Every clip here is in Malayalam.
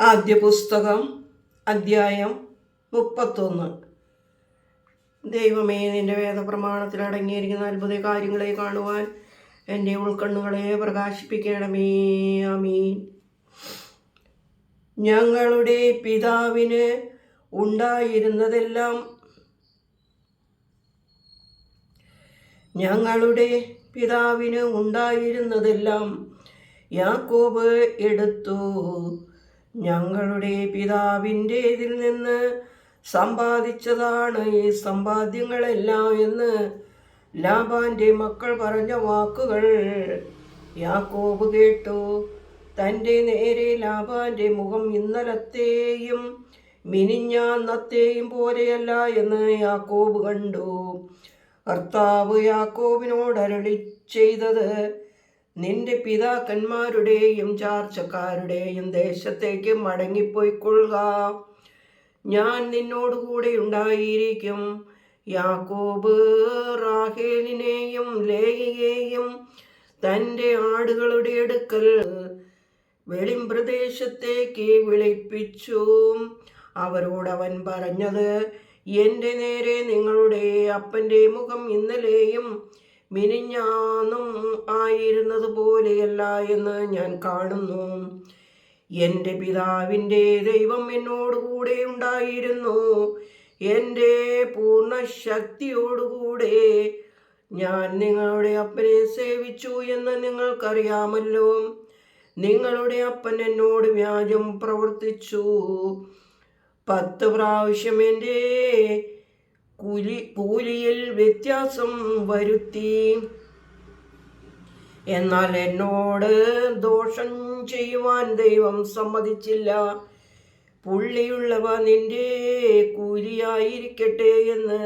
ആദ്യ പുസ്തകം അധ്യായം 31. ദൈവമേ, നിന്റെ വേദപ്രമാണത്തിൽ അടങ്ങിയിരിക്കുന്ന അത്ഭുത കാര്യങ്ങളെ കാണുവാൻ എൻ്റെ ഉൾക്കണ്ണുകളെ പ്രകാശിപ്പിക്കണമേ. ആമീൻ. ഞങ്ങളുടെ പിതാവിന് ഉണ്ടായിരുന്നതെല്ലാം യാക്കോബ് എടുത്തു. ഞങ്ങളുടെ പിതാവിൻ്റെതിൽ നിന്ന് സമ്പാദിച്ചതാണ് ഈ സമ്പാദ്യങ്ങളെല്ലാം എന്ന് ലാബാന്റെ മക്കൾ പറഞ്ഞ വാക്കുകൾ യാക്കോബ് കേട്ടു. തൻ്റെ നേരെ ലാബാന്റെ മുഖം ഇന്നലത്തെയും മിനിഞ്ഞാന്നത്തെയും പോലെയല്ല എന്ന് യാക്കോബ് കണ്ടു. കർത്താവ് യാക്കോബിനോട് അരുളി ചെയ്തത്, നിന്റെ പിതാക്കന്മാരുടെയും ചാർച്ചക്കാരുടെയും ദേശത്തേക്ക് മടങ്ങിപ്പോയിക്കൊള്ളുക. ഞാൻ നിന്നോടുകൂടെ ഉണ്ടായിരിക്കും. യാക്കോബ് റാഹേലിനെയും ലേയയെയും തൻ്റെ ആടുകളുടെ അടുക്കൽ വെളിമ്പ്രദേശത്തേക്ക് വിളിപ്പിച്ചു. അവരോടവൻ പറഞ്ഞത്, എൻ്റെ നേരെ നിങ്ങളുടെ അപ്പൻ്റെ മുഖം ഇന്നലെയും മിനിഞ്ഞാന്നും ആയിരുന്നത് പോലെയല്ല എന്ന് ഞാൻ കാണുന്നു. എൻ്റെ പിതാവിൻ്റെ ദൈവം എന്നോടുകൂടെ ഉണ്ടായിരുന്നു. എൻ്റെ പൂർണ്ണ ശക്തിയോടുകൂടെ ഞാൻ നിങ്ങളുടെ അപ്പനെ സേവിച്ചു എന്ന് നിങ്ങൾക്കറിയാമല്ലോ. നിങ്ങളുടെ അപ്പൻ എന്നോട് വ്യാജം പ്രവർത്തിച്ചു. 10 പ്രാവശ്യം എൻ്റെ കൂലിയിൽ വ്യത്യാസം വരുത്തി. എന്നാൽ എന്നോട് ദോഷം ചെയ്യുവാൻ ദൈവം സമ്മതിച്ചില്ല. പുള്ളിയുള്ളവ നിന്റെ കൂലിയായിരിക്കട്ടെ എന്ന്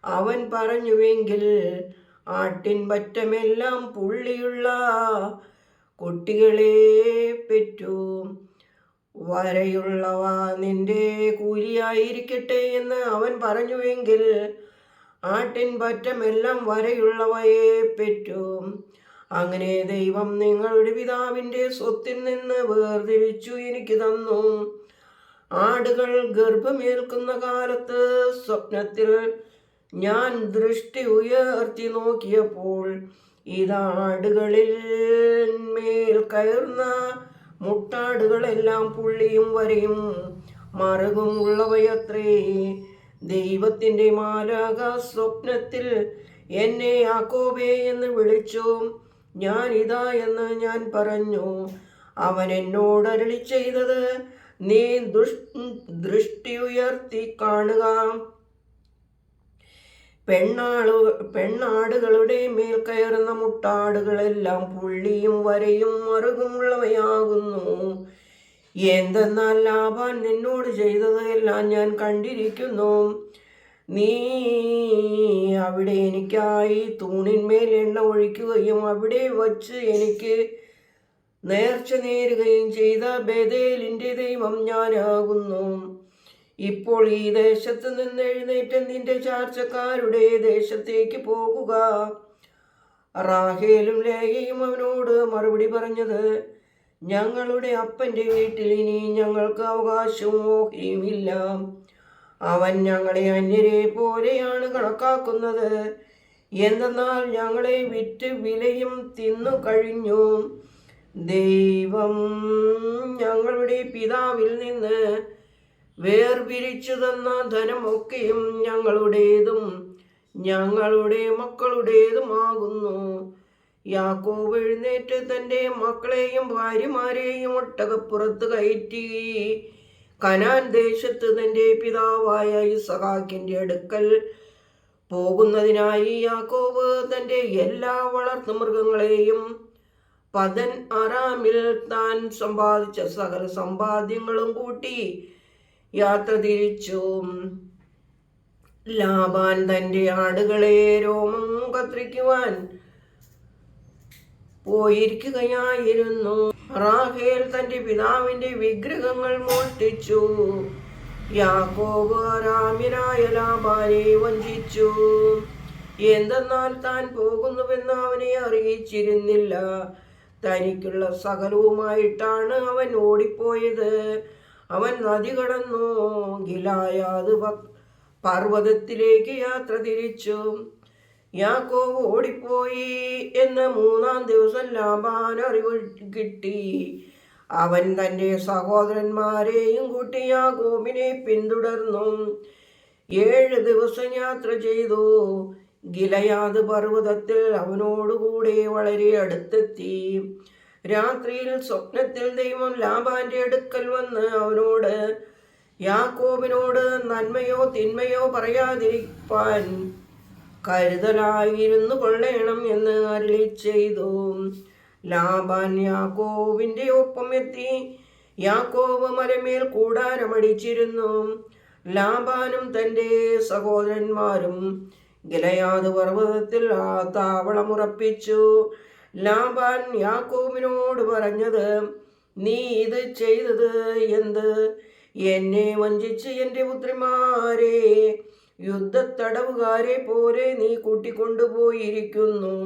അവൻ പറഞ്ഞുവെങ്കിൽ ആട്ടിൻ പറ്റമെല്ലാം പുള്ളിയുള്ള കുട്ടികളെ പെറ്റു. വരയുള്ളവ നിന്റെ കൂലിയായിരിക്കട്ടെ എന്ന് അവൻ പറഞ്ഞുവെങ്കിൽ ആട്ടിൻ പറ്റമെല്ലാം വരയുള്ളവയെ പെറ്റു. അങ്ങനെ ദൈവം നിങ്ങളുടെ പിതാവിൻ്റെ സ്വത്തിൽ നിന്ന് വേർതിരിച്ചു എനിക്ക് തന്നു. ആടുകൾ ഗർഭമേൽക്കുന്ന കാലത്ത് സ്വപ്നത്തിൽ ഞാൻ ദൃഷ്ടി ഉയർത്തി നോക്കിയപ്പോൾ ആടുകളിൽ മേൽ കയറുന്ന മുട്ടാടുകളെല്ലാം പുള്ളിയും വരയും മറുകും ഉള്ളവയത്രേ. ദൈവത്തിൻ്റെ മാലാഖ സ്വപ്നത്തിൽ എന്നെ യാക്കോബേ എന്ന് വിളിച്ചു. ഞാൻ ഇതാ എന്ന് ഞാൻ പറഞ്ഞു. അവൻ എന്നോട് അരുളി ചെയ്തത്, നീ ദൃഷ്ടി ഉയർത്തി കാണുക. പെണ്ണാടുകളുടെ മേൽ കയറുന്ന മുട്ടാടുകളെല്ലാം പുള്ളിയും വരയും മറുകുമുള്ളവയാകുന്നു. എന്തെന്നാൽ ലാബാൻ നിന്നോട് ചെയ്തത് എല്ലാം ഞാൻ കണ്ടിരിക്കുന്നു. നീ അവിടെ എനിക്കായി തൂണിന്മേൽ എണ്ണ ഒഴിക്കുകയും അവിടെ വച്ച് എനിക്ക് നേർച്ച നേരുകയും ചെയ്ത ബേഥേലിൻ്റെ ദൈവം ഞാനാകുന്നു. ഇപ്പോൾ ഈ ദേശത്ത് നിന്ന് എഴുന്നേറ്റ് നിന്റെ ചാർച്ചക്കാരുടെ ദേശത്തേക്ക് പോകുക. റാഹേലും ലേയയും അവനോട് മറുപടി പറഞ്ഞത്, ഞങ്ങളുടെ അപ്പൻ്റെ വീട്ടിൽ ഇനി ഞങ്ങൾക്ക് അവകാശവും ഓഹരിയുമില്ല. അവൻ ഞങ്ങളെ അന്യരെ പോലെയാണ് കണക്കാക്കുന്നത്. എന്തെന്നാൽ ഞങ്ങളെ വിറ്റ് വിലയും തിന്നു കഴിഞ്ഞു. ദൈവം ഞങ്ങളുടെ പിതാവിൽ നിന്ന് വേർപിരിച്ചു തന്ന ധനമൊക്കെയും ഞങ്ങളുടേതും ഞങ്ങളുടെ മക്കളുടേതുമാകുന്നു. യാക്കോബ് എഴുന്നേറ്റ് തൻ്റെ മക്കളെയും ഭാര്യമാരെയും ഒട്ടകപ്പുറത്ത് കയറ്റി കനാൻ ദേശത്ത് തൻ്റെ പിതാവായ ഇസഹാക്കിൻ്റെ അടുക്കൽ പോകുന്നതിനായി യാക്കോബ് തൻ്റെ എല്ലാ വളർത്തു മൃഗങ്ങളെയും പദൻ അറാമിൽ താൻ സമ്പാദിച്ച സകല സമ്പാദ്യങ്ങളും കൂട്ടി യാത്ര തിരിച്ചു. ലാബാൻ തൻ്റെ ആടുകളെ രോമം കത്രിക്കുവാൻ പോയിരിക്കുകയായിരുന്നു. റാഹേൽ തൻ്റെ പിതാവിൻ്റെ വിഗ്രഹങ്ങൾ മോഷ്ടിച്ചു. യാക്കോബ് അരാമ്യനായ ലാബാനെ വഞ്ചിച്ചു. എന്തെന്നാൽ താൻ പോകുന്നുവെന്ന് അവനെ അറിയിച്ചിരുന്നില്ല. തനിക്കുള്ള സകലവുമായിട്ടാണ് അവൻ ഓടിപ്പോയത്. അവൻ നദി കടന്നു ഗിലായാദ് പർവ്വതത്തിലേക്ക് യാത്ര തിരിച്ചു. യാക്കോബ് ഓടിപ്പോയി എന്ന് 3-ാം ദിവസം ലാബാൻ അറിവ് കിട്ടി. അവൻ തൻ്റെ സഹോദരന്മാരെയും കൂട്ടി യാക്കോബിനെ പിന്തുടർന്നു. 7 ദിവസം യാത്ര ചെയ്തു. ഗിലയാദ് പർവ്വതത്തിൽ അവനോടുകൂടെ വളരെ അടുത്തെത്തി. രാത്രിയിൽ സ്വപ്നത്തിൽ ദൈവം ലാബാന്റെ അടുക്കൽ വന്ന് അവനോട്, യാക്കോബിനോട് നന്മയോ തിന്മയോ പറയാതിരിപ്പാൻ കരുതലായിരുന്നു കൊള്ളേണം എന്ന് അരുളി ചെയ്തു. ലാബാൻ യാക്കോബിന്റെ ഒപ്പം എത്തി. യാക്കോബ് മലമേൽ കൂടാരമടിച്ചിരുന്നു. ലാബാനും തൻ്റെ സഹോദരന്മാരും ഗിലയാദ് പർവ്വതത്തിൽ താവളമുറപ്പിച്ചു. ലാബാൻ യാക്കോബിനോട് പറഞ്ഞത്, നീ ഇത് ചെയ്തത് എന്ത്? എന്നെ വഞ്ചിച്ച് എൻ്റെ പുത്രിമാരെ യുദ്ധത്തടവുകാരെ പോലെ നീ കൂട്ടിക്കൊണ്ടുപോയിരിക്കുന്നു.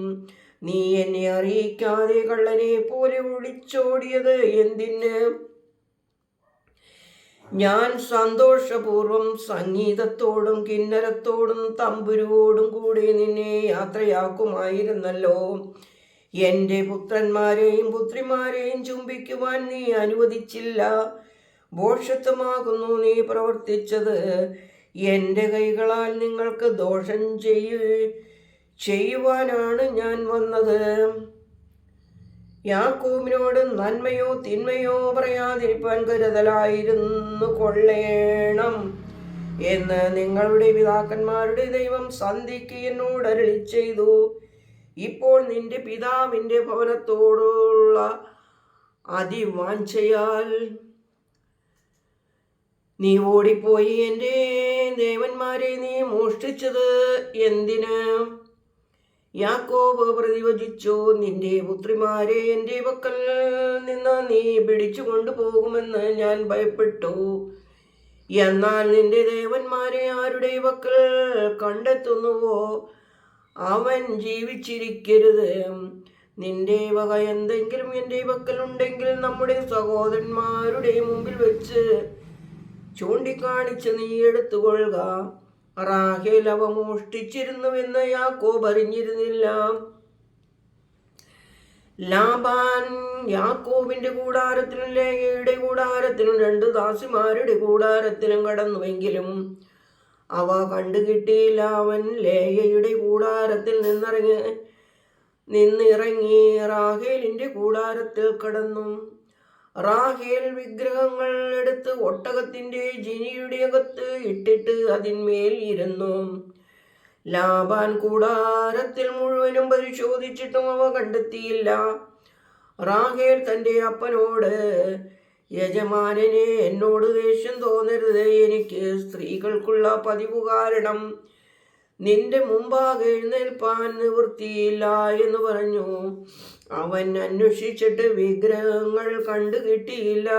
നീ എന്നെ അറിയിക്കാതെ കള്ളനെ പോലെ ഒളിച്ചോടിയത് എന്തിന്? ഞാൻ സന്തോഷപൂർവം സംഗീതത്തോടും കിന്നരത്തോടും തമ്പുരുവോടും കൂടി നിന്നെ യാത്രയാക്കുമായിരുന്നല്ലോ. എൻ്റെ പുത്രന്മാരെയും പുത്രിമാരെയും ചുംബിക്കുവാൻ നീ അനുവദിച്ചില്ല. ഭോഷത്വമാകുന്നു നീ പ്രവർത്തിച്ചത്. എൻ്റെ കൈകളാൽ നിങ്ങൾക്ക് ദോഷം ചെയ്യുവാനാണ് ഞാൻ വന്നത്. യാക്കോബിനോട് നന്മയോ തിന്മയോ പറയാതിരിപ്പാൻ കരുതലായിരുന്നു കൊള്ളേണം എന്ന് നിങ്ങളുടെ പിതാക്കന്മാരുടെ ദൈവം സന്ധിക്ക് എന്നോട് അരുളി ചെയ്തു. ഇപ്പോൾ നിന്റെ പിതാവിൻ്റെ ഭവനത്തോടുള്ള അതിവാഞ്ചയാൽ നീ ഓടിപ്പോയി എൻ്റെ ദേവന്മാരെ നീ മോഷ്ടിച്ചത് എന്തിന്? യാക്കോബ് പ്രതിവചിച്ചു, നിന്റെ പുത്രിമാരെ എൻ്റെ പക്കൽ നിന്ന് നീ പിടിച്ചു കൊണ്ടുപോകുമെന്ന് ഞാൻ ഭയപ്പെട്ടു. എന്നാൽ നിന്റെ ദേവന്മാരെ ആരുടെ പക്കൽ കണ്ടെത്തുന്നുവോ അവൻ ജീവിച്ചിരിക്കരുത്. നിന്റെ വക എന്തെങ്കിലും എൻ്റെ പക്കലുണ്ടെങ്കിൽ നമ്മുടെ സഹോദരന്മാരുടെ മുമ്പിൽ വെച്ച് ചൂണ്ടിക്കാണിച്ച് നീ എടുത്തുകൊള്ളുക. റാഹേൽ അവ മോഷ്ടിച്ചിരുന്നുവെന്ന് യാക്കോബ് അറിഞ്ഞിരുന്നില്ല. ലാബാൻ യാക്കോബിന്റെ കൂടാരത്തിലും ലേയയുടെ കൂടാരത്തിലും 2 ദാസിമാരുടെ കൂടാരത്തിലും കടന്നുവെങ്കിലും അവ കണ്ടുകിട്ടിയില്ല. അവൻ ലേയയുടെ കൂടാരത്തിൽ നിന്നിറങ്ങി റാഹേലിന്റെ കൂടാരത്തിൽ കടന്നു. റാഹേൽ വിഗ്രഹങ്ങൾ എടുത്ത് ഒട്ടകത്തിന്റെ ജിനിയുടെ അകത്ത് ഇട്ടിട്ട് അതിന്മേൽ ഇരുന്നു. ലാബാൻ കൂടാരത്തിൽ മുഴുവനും പരിശോധിച്ചിട്ടും അവ കണ്ടെത്തിയില്ല. റാഹേൽ തൻ്റെ അപ്പനോട്, യജമാനനെ, എന്നോട് ദേഷ്യം തോന്നരുത്. എനിക്ക് സ്ത്രീകൾക്കുള്ള പതിവ് കാരണം നിന്റെ മുമ്പാകെ എഴുന്നേൽപ്പാൻ നിവൃത്തിയില്ല എന്ന് പറഞ്ഞു. അവൻ അന്വേഷിച്ചിട്ട് വിഗ്രഹങ്ങൾ കണ്ടു കിട്ടിയില്ല.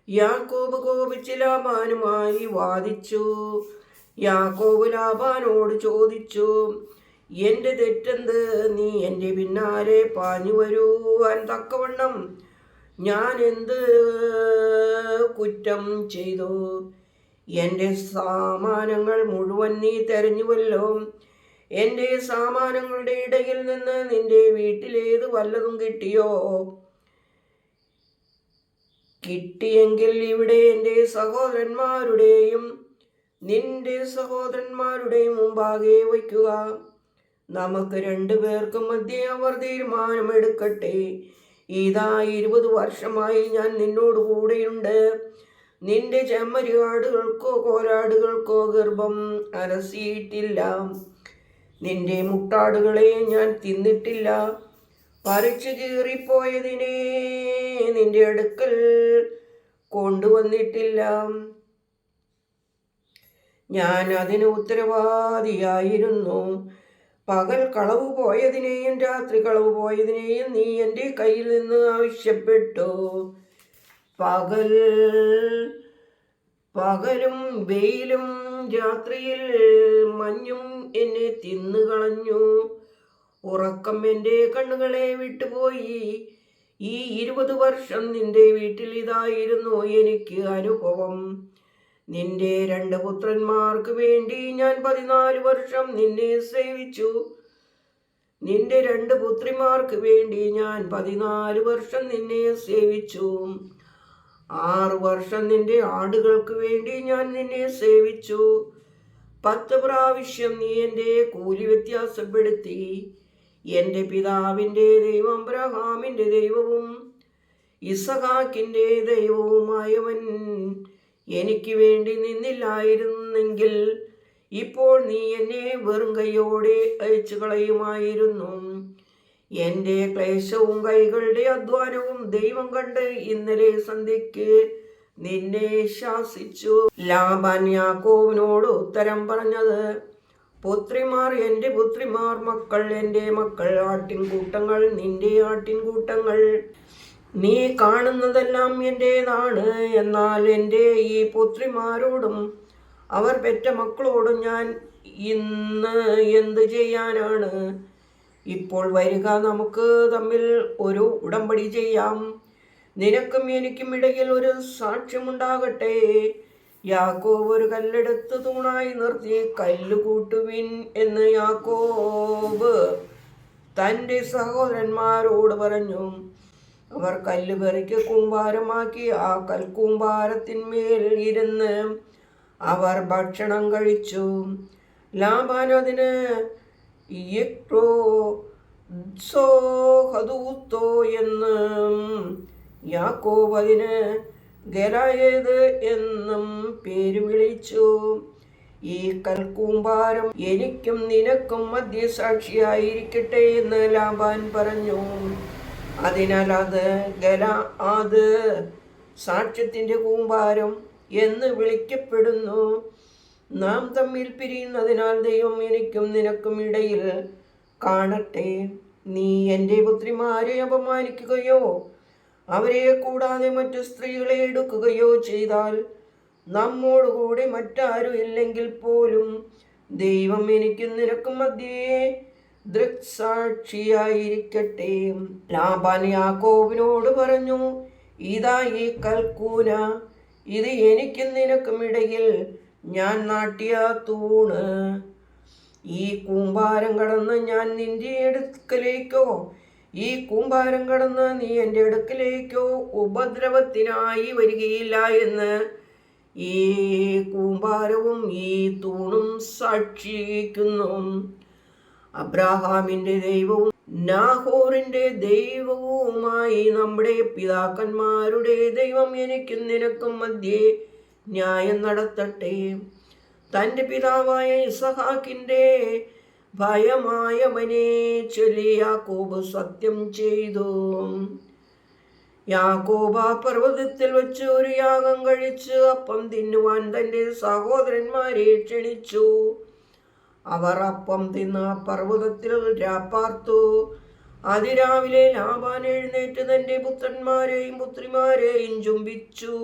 യാക്കോബ് കോപിച്ച് ലാബാനുമായി വാദിച്ചു. യാക്കോബ് ലാബാനോട് ചോദിച്ചു, എൻ്റെ തെറ്റെന്ത്? നീ എൻ്റെ പിന്നാലെ പാഞ്ഞു വരുവാൻ തക്കവണ്ണം ഞാൻ എന്ത് കുറ്റം ചെയ്തു? എൻ്റെ സാമാനങ്ങൾ മുഴുവൻ നീ തെരഞ്ഞുവല്ലോ. എൻ്റെ സാമാനങ്ങളുടെ ഇടയിൽ നിന്ന് നിന്റെ വീട്ടിലേത് വല്ലതും കിട്ടിയോ? കിട്ടിയെങ്കിൽ ഇവിടെ എൻ്റെ സഹോദരന്മാരുടെയും നിന്റെ സഹോദരന്മാരുടെയും മുമ്പാകെ വയ്ക്കുക. നമുക്ക് 2 പേർക്കും മധ്യേ അവർ തീരുമാനമെടുക്കട്ടെ. ഇതാ 20 വർഷമായി ഞാൻ നിന്നോട് കൂടെയുണ്ട്. നിന്റെ ചെമ്മരിയാടുകൾക്കോ കോലാടുകൾക്കോ ഗർഭം അലസിയിട്ടില്ല. നിന്റെ മുട്ടാടുകളെ ഞാൻ തിന്നിട്ടില്ല. പറിച്ചു കീറിപ്പോയതിനെ നിന്റെ അടുക്കൽ കൊണ്ടുവന്നിട്ടില്ല. ഞാൻ അതിന് ഉത്തരവാദിയായിരുന്നു. പകൽ കളവ് പോയതിനെയും രാത്രി കളവ് പോയതിനെയും നീ എൻ്റെ കയ്യിൽ നിന്ന് ആവശ്യപ്പെട്ടു. പകലും വെയിലും രാത്രിയിൽ മഞ്ഞും എന്നെ തിന്നുകളഞ്ഞു. ഉറക്കം എൻ്റെ കണ്ണുകളെ വിട്ടുപോയി. ഈ 20 വർഷം നിന്റെ വീട്ടിൽ ഇതായിരുന്നു എനിക്ക് അനുഭവം. നിന്റെ 2 പുത്രന്മാർക്ക് വേണ്ടി ഞാൻ 14 വർഷം നിന്നെ സേവിച്ചു. നിന്റെ 2 പുത്രിമാർക്ക് വേണ്ടി ഞാൻ 14 വർഷം നിന്നെ സേവിച്ചു. 6 വർഷം നിന്റെ ആടുകൾക്ക് വേണ്ടി ഞാൻ നിന്നെ സേവിച്ചു. 10 പ്രാവശ്യം നീ എൻ്റെ കൂലി വ്യത്യാസപ്പെടുത്തി. എൻ്റെ പിതാവിൻ്റെ ദൈവം അബ്രഹാമിൻ്റെ ദൈവവും ഇസഹാക്കിൻ്റെ ദൈവവുമായവൻ എനിക്ക് വേണ്ടി നിന്നില്ലായിരുന്നെങ്കിൽ ഇപ്പോൾ നീ എന്നെ വെറും കൈയോടെ അയച്ചു കളയുമായിരുന്നു. എൻ്റെ ക്ലേശവും കൈകളുടെ അധ്വാനവും ദൈവം കണ്ട് ഇന്നലെ സന്ധ്യയ്ക്ക് നിന്നെ ശാസിച്ചു. ലാബാൻ യാക്കോബിനോട് ഉത്തരം പറഞ്ഞത്, പുത്രിമാർ എൻ്റെ പുത്രിമാർ, മക്കൾ എൻ്റെ മക്കൾ, ആട്ടിൻകൂട്ടങ്ങൾ നിന്റെ ആട്ടിൻകൂട്ടങ്ങൾ. നീ കാണുന്നതെല്ലാം എൻ്റേതാണ്. എന്നാൽ എൻ്റെ ഈ പുത്രിമാരോടും അവർ പെറ്റ മക്കളോടും ഞാൻ ഇന്ന് എന്ത് ചെയ്യാനാണ്? ഇപ്പോൾ വരിക, നമുക്ക് തമ്മിൽ ഒരു ഉടമ്പടി ചെയ്യാം. നിനക്കും എനിക്കും ഇടയിൽ ഒരു സാക്ഷ്യമുണ്ടാകട്ടെ. യാക്കോബ് ഒരു കല്ലെടുത്ത് തൂണായി നിർത്തി, കല്ല് കൂട്ടുവിൻ എന്ന് യാക്കോബ് തൻ്റെ സഹോദരന്മാരോട് പറഞ്ഞു. അവർ കല്ല് പെറുക്കി കൂമ്പാരമാക്കി ആ കൽക്കൂമ്പാരത്തിന്മേൽ ഇരുന്ന് അവർ ഭക്ഷണം കഴിച്ചു. ലാബാൻ അതിന് യിത്രോ സോഹദൂത്തോ എന്നും യാക്കോബ് അതിന് ഗലായേദ് എന്നും പേര് വിളിച്ചു. ഈ കൽക്കൂമ്പാരം എനിക്കും നിനക്കും മധ്യസാക്ഷിയായിരിക്കട്ടെ എന്ന് ലാബാൻ പറഞ്ഞു. അതിനാൽ അത് സാക്ഷ്യത്തിൻ്റെ കൂമ്പാരം എന്ന് വിളിക്കപ്പെടുന്നു. നാം തമ്മിൽ പിരിയുന്നതിനാൽ ദൈവം എനിക്കും നിനക്കും ഇടയിൽ കാണട്ടെ. നീ എൻ്റെ പുത്രിമാരെ അപമാനിക്കുകയോ അവരെ കൂടാതെ മറ്റു സ്ത്രീകളെ എടുക്കുകയോ ചെയ്താൽ നമ്മോടുകൂടി മറ്റാരും ഇല്ലെങ്കിൽ പോലും ദൈവം എനിക്കും നിനക്കും മധ്യേ ദൃക്സാക്ഷിയായിരിക്കട്ടെ. ലാബാൻ യാക്കോബിനോട് പറഞ്ഞു, ഇതാ ഈ കൽക്കൂന, ഇത് എനിക്കും നിനക്കും ഇടയിൽ ഞാൻ നാട്ടിയ തൂണ്. ഈ കൂമ്പാരം കടന്ന് ഞാൻ നിന്റെ അടുക്കലേക്കോ ഈ കൂമ്പാരം കടന്ന് നീ എൻ്റെ അടുക്കലേക്കോ ഉപദ്രവത്തിനായി വരികയില്ല എന്ന് ഈ കൂമ്പാരവും ഈ തൂണും സാക്ഷിക്കുന്നു. അബ്രഹാമിൻ്റെ ദൈവവും നാഹോറിൻ്റെ ദൈവവുമായി നമ്മുടെ പിതാക്കന്മാരുടെ ദൈവം എനിക്കും നിനക്കും മധ്യേ ന്യായം നടത്തട്ടെ. തൻ്റെ പിതാവായ ഇസഹാക്കിൻ്റെ ഭയമായവനെ ചൊല്ലി യാക്കോബ് സത്യം ചെയ്തു. യാക്കോബ് ആ പർവ്വതത്തിൽ വെച്ച് ഒരു യാഗം കഴിച്ച് അപ്പം തിന്നുവാൻ തൻ്റെ സഹോദരന്മാരെ ക്ഷണിച്ചു. അവർ അപ്പം തിന്ന് ആ പർവ്വതത്തിൽ രാപ്പാർത്തു. അതിരാവിലെ ലാബാൻ എഴുന്നേറ്റ് തൻ്റെ പുത്രന്മാരെയും പുത്രിമാരെയും ചുംബിച്ചു,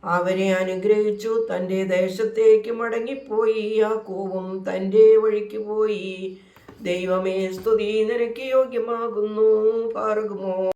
അവരെ അനുഗ്രഹിച്ചു. തൻ്റെ ദേശത്തേക്ക് മടങ്ങിപ്പോയി. യാക്കോബും തൻ്റെ വഴിക്ക് പോയി. ദൈവമേ, സ്തുതി നിനക്ക് യോഗ്യമാകുന്നു. പാർക്കുമോ.